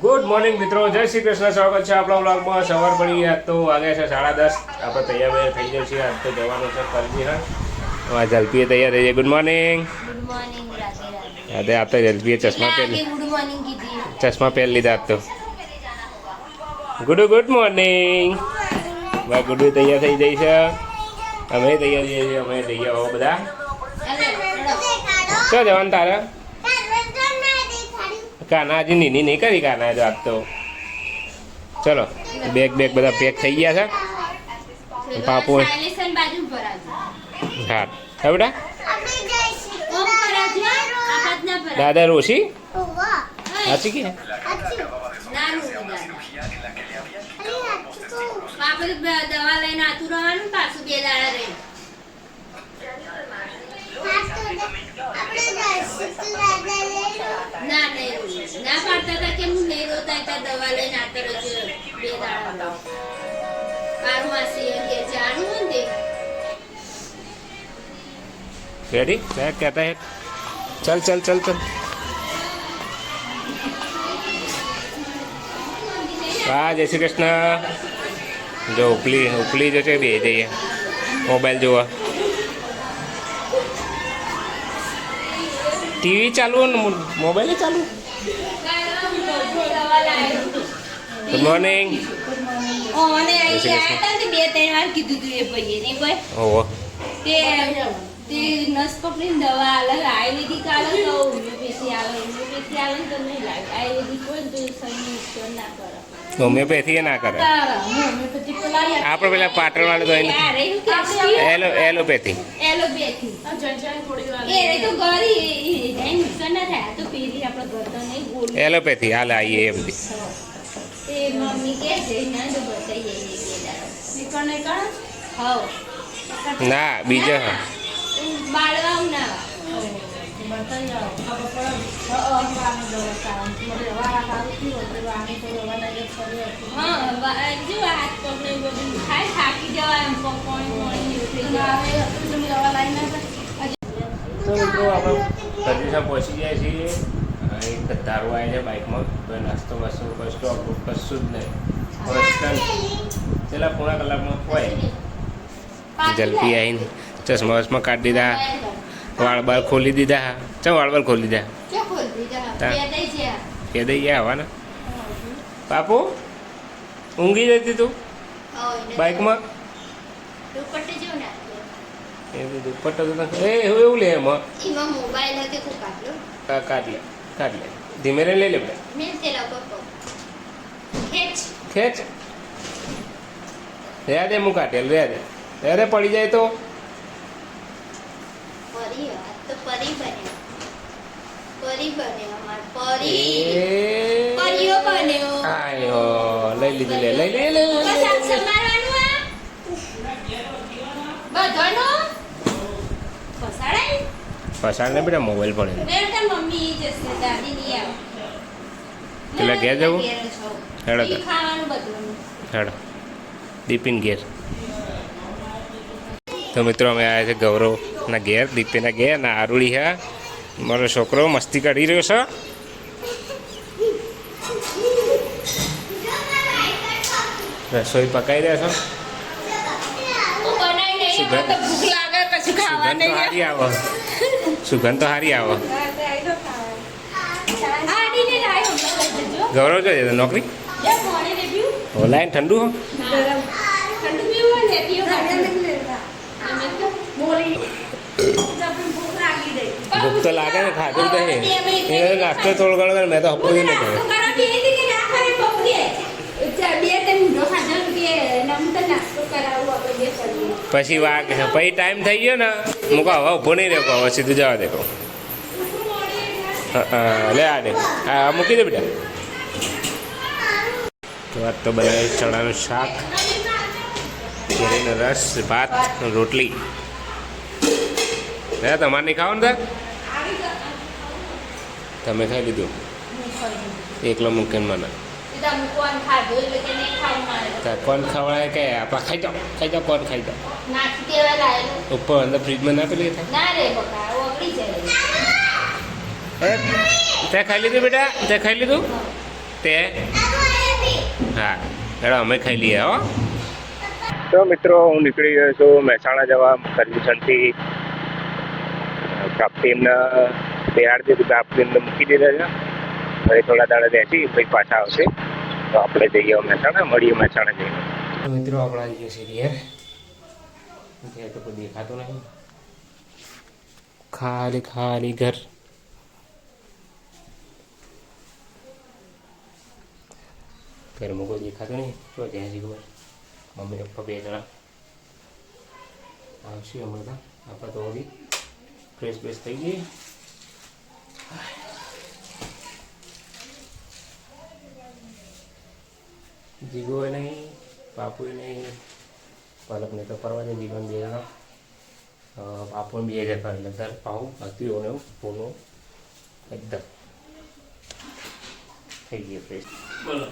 Good morning મિત્રો, જય શ્રી કૃષ્ણ. સ્વાગત છે આપણા વ્લોગમાં. સવાર પડી આજ તો વાગ્યા છે 10:30. આપણે તૈયાર થઈ જાય છે. આજ તો જવાનું છે કરજી. હા જલ્પીએ તૈયાર થઈ જાય. Good morning. Good morning. અરે આપ તો જલ્પીએ ચશ્મા પહેરી ગુડ મોર્નિંગ કીધી. ચશ્મા પહેરી લીધા આપ તો. Good morning. ભાઈ ગુડુ તૈયાર થઈ જાય છે. અમે તૈયાર થઈએ છીએ. અમે જઈએ હો બધા. શું જવાનું તારે? કાનાજી નીની નહીં કરી કાના જો આજ તો. ચલો બેગ બધા પેક થઈ ગયા છે. પાપુ હા હે બેટા. દાદા રોશી સાચી કે દવા લઈને આતું રહેવાનું પાછું 2 દાડા રહી. ના પાડતા હતા કે હું નહીં રોતા હતા. દવા લઈને આતો રહેજો 2 દાડા. મારું માસી કે જાણું ને रेडी क्या कहता है? चल वाह जय श्री कृष्ण. जो ઉપલી જો છે બે જઈએ મોબાઈલ જોવા. ટીવી ચાલુ ને મોબાઈલ ચાલુ. Good morning. ઓને આઈ આતા ને 2-3 વાર કીધું તું એ ભાઈએ ને કોઈ. ઓહો તે નસ પકડીને દવા અલગ આયુર્વેદિક આવે તો હોમિયોપેથી આવે તો નહીં લાગે. આયુર્વેદિક હોય તો શરીર નુકસાન ના કરે. હોમિયોપેથી ના કરે. હોમિયોપેથી પેલા આપણે પેલા પાટણ વાળું તો એલોપેથી એ તો ગરી નુકસાન ના થાય. તો પેલી આપણે ઘર તો નહીં બોલ એલોપેથી હાલ આવીએ એ બધી. તે મમ્મી કે છે ના તો બતાઈએ નીકળને કણ હાવ ના બીજો બાળવાઉ ના થાકી જવાય એમ તો મિત્રો આપણે સર્વિસમાં પહોંચી ગયા છીએ. એક ધારો આવે છે બાઇકમાં. કોઈ નાસ્તો વાસ્તો કોઈ સ્ટોક કશું જ નહીં. છેલ્લા પોણા કલાકમાં હોય જલ્દી આવીને ચશ્મા વસમાં કાઢી દીધા. વાળ ખોલી દીધા. ચાલ વાળ ખોલી દીધા. કે દઈ ગયા હવાના. બાપુ ઊંઘી જતી તું બાઇકમાં. દુપટ્ટો તો એવું લે એમાં કાઢ લે ધીમે રે લઈ લે ખેંચ રહ્યા દે હું કાઢેલ રહ્યા દે પડી જાય તો લઈ લીધી લઈ પસાડ ને બેટા મોબાઈલ પડે. પેલા ઘેર જવું હેડો દીપિન ઘેર. તો મિત્રો અમે આવ્યા છે ગૌરવના ઘેર, દીપીના ઘેર. ના આરુડી હે મારો છોકરો મસ્તી કાઢી રહ્યો છે. રસોઈ પકાઈ રહ્યા છો. સુગંધ તો સારી આવે. ગૌરવ જો છે નોકરી ઓનલાઈન ઠંડુ હો. ભૂખ તો લાગે ને ખાધું તો એ નાસ્તો થોડો ઘણો મેં તો હપ્પો નહીં કર્યો. પછી વાગ પછી ટાઈમ થઈ ગયો ને હું કહું હવે ઊભો નહીં રહ્યો. હવે સીધું જવા દે કહું. લે આ દે હા મૂકી દે બેટા. તો આજ તો બનાવે ચણાનું શાક, કેરીનો રસ, ભાત, રોટલી. તમારે નહીં ખાવાનું તાર? તમે ખાઈ લીધું? એકલો મૂકીને મને કોણ ખવડાય કે આપણે ખાઈ જાઓ કોણ ખાઈ જાઓ. ઉપર અંદર ફ્રીજમાં નાખેલી થાય. તે ખાઈ લીધું બેટા? તે ખાઈ લીધું? તે હા હેડો અમે ખાઈ લઈએ હો. તો મિત્રો હું નીકળી ગયો છું મહેસાણા જવા સર્વિસનથી. પ્રાપ્તિને તૈયારથી પ્રાપ્તિને મૂકી દીધા છે. હવે થોડા દાડા બેસી પછી પાછા આવશે તો આપણે જઈએ મહેસાણા, મળીએ મહેસાણા જઈને. મિત્રો આપણે આવી ગયા છીએ ઘેર તો કોઈ દેખાતું નહીં, ખાલી ખાલી ઘર. ઘરમાં કોઈ દેખાતું નહીં. તો ત્યાં જઈ ખબર મમ્મી પપ્પા 2 જણા આવશે હમણાં. આપણે તો બી ફ્રેશ ફ્રેશ થઈ ગઈ. જીગોય નહીં, પાપુય નહીં, પલકને તો પરવા દે. જીવન 2 જણા, પાપુને 2000 પર લગતા પાઉં હતું એવું પૂરું એકદમ થઈ ગયું ફ્રેશ. બોલો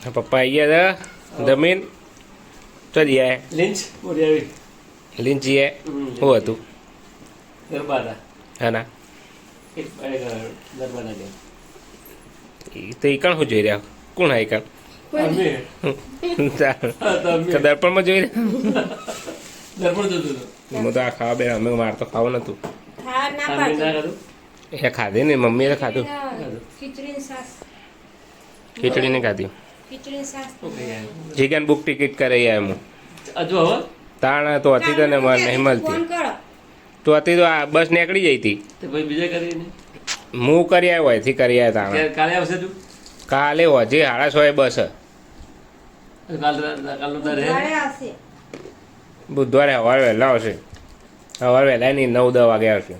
પપ્પા આવી ગયા હતા જમીન તો જઈએ લિંચ બોલી લીન જઈએ. શું હતું ગરબા હા ના ગરબા ના એ તો એ કણ શું જોઈ રહ્યા? કોણ હા એ કણ દર્પણમાં જોઈ રહ્યા? દર્પણ જોતું હું તો આ ખાવા બે અમે મારે તો ખાવું નતું. એ ખાધી ને મમ્મીએ તો ખાધું. ખીચડી ને ખાધી. જીગન બુક ટિકિટ કરી હું હજુ હવે તાણ તો હતી તો ને મને નહીં મળતી. તો હતી તો આ બસ નીકળી જઈ હતી. તે ભાઈ બીજે કરીને હું કરી આવ્યો અહીંથી કરી આવ્યા તાણ. કાલે આવશે તું? કાલે હજી 6:30 બસ. કાલનો તારે બુધવારે સવારે વહેલા આવશે. સવારે વહેલા નહીં 9-10 વાગે આવશે.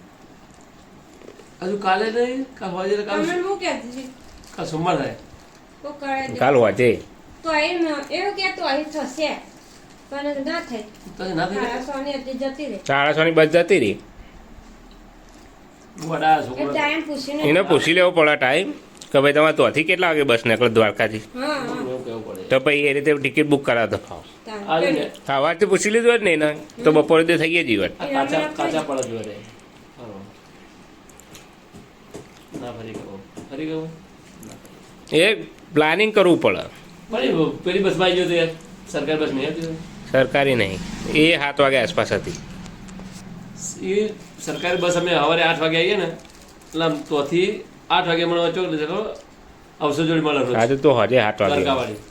હજુ કાલે નહીં કાલ હોજે કાલ સોમવાર થાય. કાલ હોજે તો એવું કે તો અહીં થશે પણ ના થાય. તો ના થાય 6:30 જતી રહે. 6:30 બસ જતી રહી. વડા છોકરો ટાઈમ પૂછીને એને પૂછી લેવો પડે ટાઈમ કે ભાઈ તમારે તોથી કેટલા વાગે બસ નીકળે દ્વારકાથી. હા એવું કેવું પડે. તો પછી એ રીતે ટિકિટ બુક કરાવતો ફાવ. આવી ને સવારથી પૂછી લીધું જ નહીં ને તો બપોરે તો થઈ ગયા જીવન. આ કાચા કાચા પડે જોડે ના ફરી ગયો એ પ્લાનિંગ કરવું પડે. પણ પેલી બસમાં આવી ગયો તો યાર સરકારી બસ નહીં હતી. સરકારી નહીં, એ 7 વાગે આસપાસ હતી. એ સરકારી બસ અમે સવારે 8 વાગે આવીએ ને એટલે આમ તોથી 8 વાગે મને ચોક લીધે અવસર જોડી મળે રોજ. આજે તો હજે 7 વાગે. દ્વારકાવાળી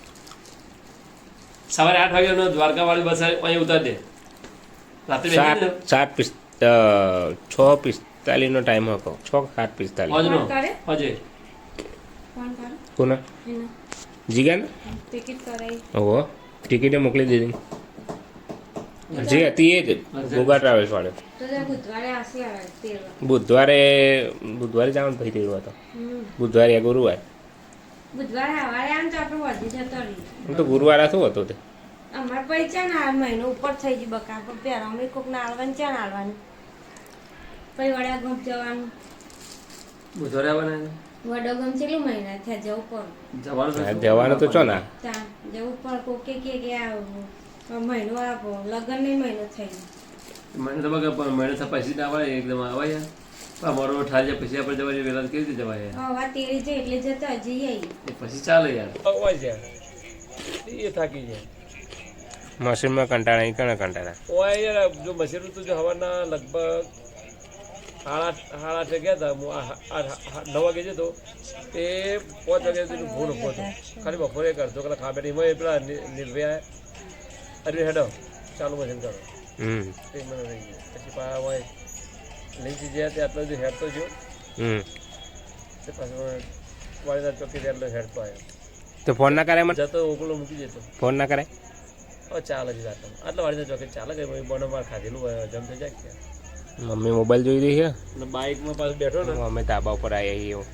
સવારે 8 વાગે દ્વારકાવાળી બસ અહીંયા ઉતારી દે. રાત્રે 6:45 નો ટાઈમ હતો. 6:45. હોજનો હોજે કોના જીગા ને ટિકિટ કરાવી. ઓહો ટિકિટે મોકલી દીધી. જે હતી એ જ ગોગા ટ્રાવેલ્સ વાળે. તો બુધવારે આવશે આવે 13 બુધવારે જવાનું ભાઈ તેડો હતો. બુધવારે ગુરુવાર. બુધવારે સવારે આમ તો આપણે વધી જતો રહી. હું તો ગુરુવાર શું હતો તે અમારે પછી ચા ના મહિનો ઉપર થઈ ગઈ બકા પર પહેલા અમે કોક ના હાલવાની ચા ના હાલવાની પછી વડા ગમ જવાનું. બુધવારે આવવાના વડો ગમ કેટલું મહિના થયા જવું પણ જવાનું તો છો ના ત્યાં જવું પણ કોક કે આ મહિનો આપો લગ્ન નહીં મહિનો થઈ ગયો. મને તો બગા મને તો પછી ના આવે એકદમ આવે યાર. મારો ઠાર જાય પછી આપણે જવાની વેલા કેવી રીતે જવાય યાર? હવા તેડી જાય એટલે જતા જઈ આવી. એ પછી ચાલે યાર. અવાજ યાર એ થાકી જાય. મશીનમાં કંટાળા અહીં કણે કંટાળા. ઓય યાર જો મશીન તો જો હવાના લગભગ 8:30 ગયા હતા. હું 9 વાગે જતો તે 5 વાગે સુધી ભૂલ પહોંચો. ખાલી બપોરે કરતો કલાક ખા બેઠી એમાં પેલા નિર્ભયા અરે હેડો ચાલુ મશીન કરો. 1 મહિનો રહી ગયો પછી પા હોય લઈ જઈએ તે આટલો જો હેડતો જો તે પાછો વાળીદાર ચોકી એટલો હેડતો આવ્યો. તો ફોન ના કરે મને? જતો ઓગળો મૂકી જતો. ફોન ના કરે? ચાલે જ આટલો આટલો વાળીદાર ચોકી ચાલે કે બનો માર ખાધેલું હોય જમ થઈ જાય કે. મમ્મી મોબાઈલ જોઈ રહી છે. બાઇકમાં પાછું બેઠો ને અમે ધાબા ઉપર આવ્યા હું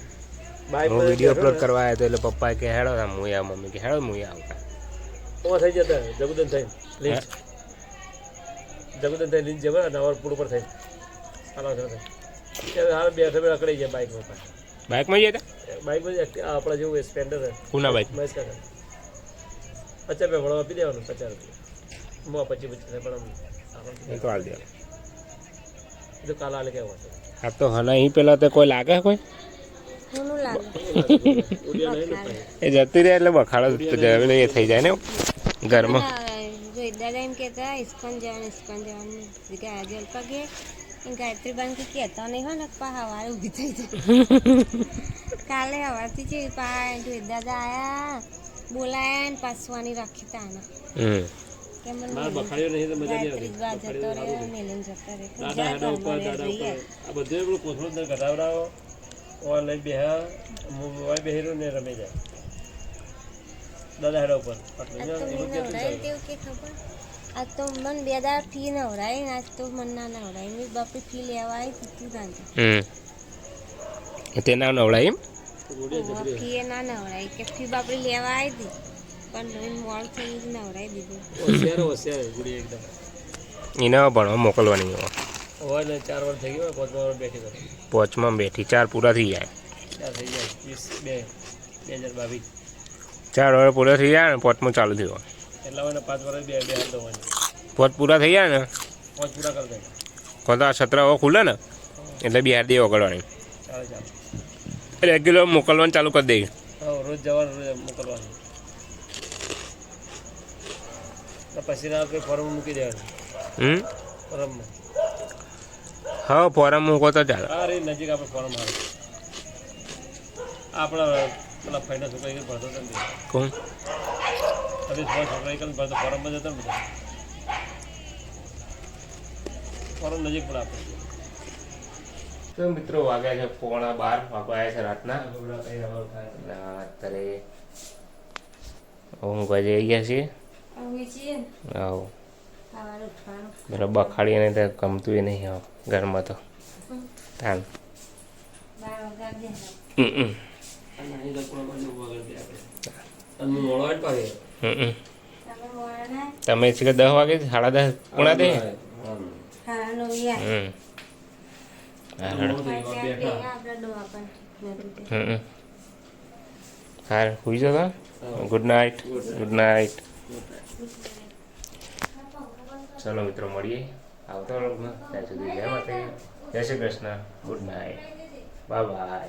બાઇકમાં વિડીયો અપલોડ કરવા આવ્યો તો એટલે પપ્પા કે હેડો હું આવ. મમ્મી કે હેડો હું આવતા. થઈ જતા જગુદન થઈ લીંચ જગુદન થઈ લીંચ જવા નવર પુલ ઉપર થઈ હાલ બેઠો બે અકડાઈ જાય બાઇકમાં. બાઇકમાં જઈએ બાઇકમાં આપણા જેવું સ્પેન્ડર કોના બાઇક? મહેશ કાકા 50 રૂપિયા ભણવા આપી દેવાનું. 50 રૂપિયા 25 પણ એ તો હાલ દે. તો કાલ આલે કેવું હશે? આ તો હના અહીં પેલા તો કોઈ લાગે કોઈ કોનું લાગે ઉડિયા નહીં ને પછી. એ જતી રહે એટલે બખાડો એ થઈ જાય ને ઘરમાં. જો દાદા એમ કહેતા ઇસ્કોન જવાનું જલપા કે ગાયત્રી બાન કે કહેતા નહીં હોય ને પા હવારે ઊભી થઈ જાય કાલે હવારથી છે પા જો દાદા આયા બોલાયા ને પાસવાની રાખી તાના કે મને ના બખાડ્યો નહીં તો મજા નહીં ગાયત્રી બા જતો રહ્યો મેલીને જતો રહ્યો દાદા હેડા ઉપર દાદા ઉપર આ બધું પેલું કોથળું અંદર ઘટાવડાવો ઓર લઈ બેહ્યા મોબાઈલ બેહેરો ને રમે જાય દાદા હેડા ઉપર આ તો મને બે દાડા ફી નવરાય ને આજ તો મને ના નવરાય મેં બાપી ફી લેવા આવી તું ગાંધી તે ના નવડાય એમ ફી એ ના નવરાય કે ફી બાપડી લેવા આવી હતી પણ રોજ મોડ થઈ નવરાઈ દીધું હોશિયાર ગુડી એકદમ એને ભણવા મોકલવાની હોય ને 4 વર્ષ થઈ ગયો 5 વર્ષ બેઠી કરે પોચમાં બેઠી 4 પૂરા થઈ જાય 4 થઈ જાય 2022 4 વર્ષ પૂરા થઈ જાય ને પોચમાં ચાલુ થયો એટલા મને 5 વર્ષ બે હાલ દવાની 5 પૂરા થઈ જાય ને 5 પૂરા કરી દે તો આ 17 હવે ખુલે ને એટલે બિહાર દે વગાડવાની ચાલો રેગ્યુલર મોકલવાનું ચાલુ કરી દે. રોજ જવાનું રોજ મોકલવાનું પછી ના આપણે ફોર્મ મૂકી દેવાનું ફોર્મમાં હા ફોરમ મૂકો તો ચાલે. હા રે નજીક આપણે ફોર્મ આવે આપણા પેલા ફાઈના છોકરા એક ભણતો હતો ને કોણ હવે છોકરા એક ભણતો ફોર્મમાં જતો ને બધા ફોર્મ નજીક પડે આપણે. તો મિત્રો વાગ્યા છે 11:15 વાગ્યા છે રાતના. અત્યારે ઊંઘ જઈ ગયા છીએ. આવો બરાબર બખાડી અને તો ગમતું એ નહીં આવો ઘરમાં તો તાન તમે છે કે 10 વાગે 10:30 પોણા દે હા હુઈ જતો. Good night. Good night. ચલો મિત્રો મળીએ આવતા વ્લોગમાં. ત્યાં સુધી જય માતા, જય Shri Krishna. Good night. Bye bye.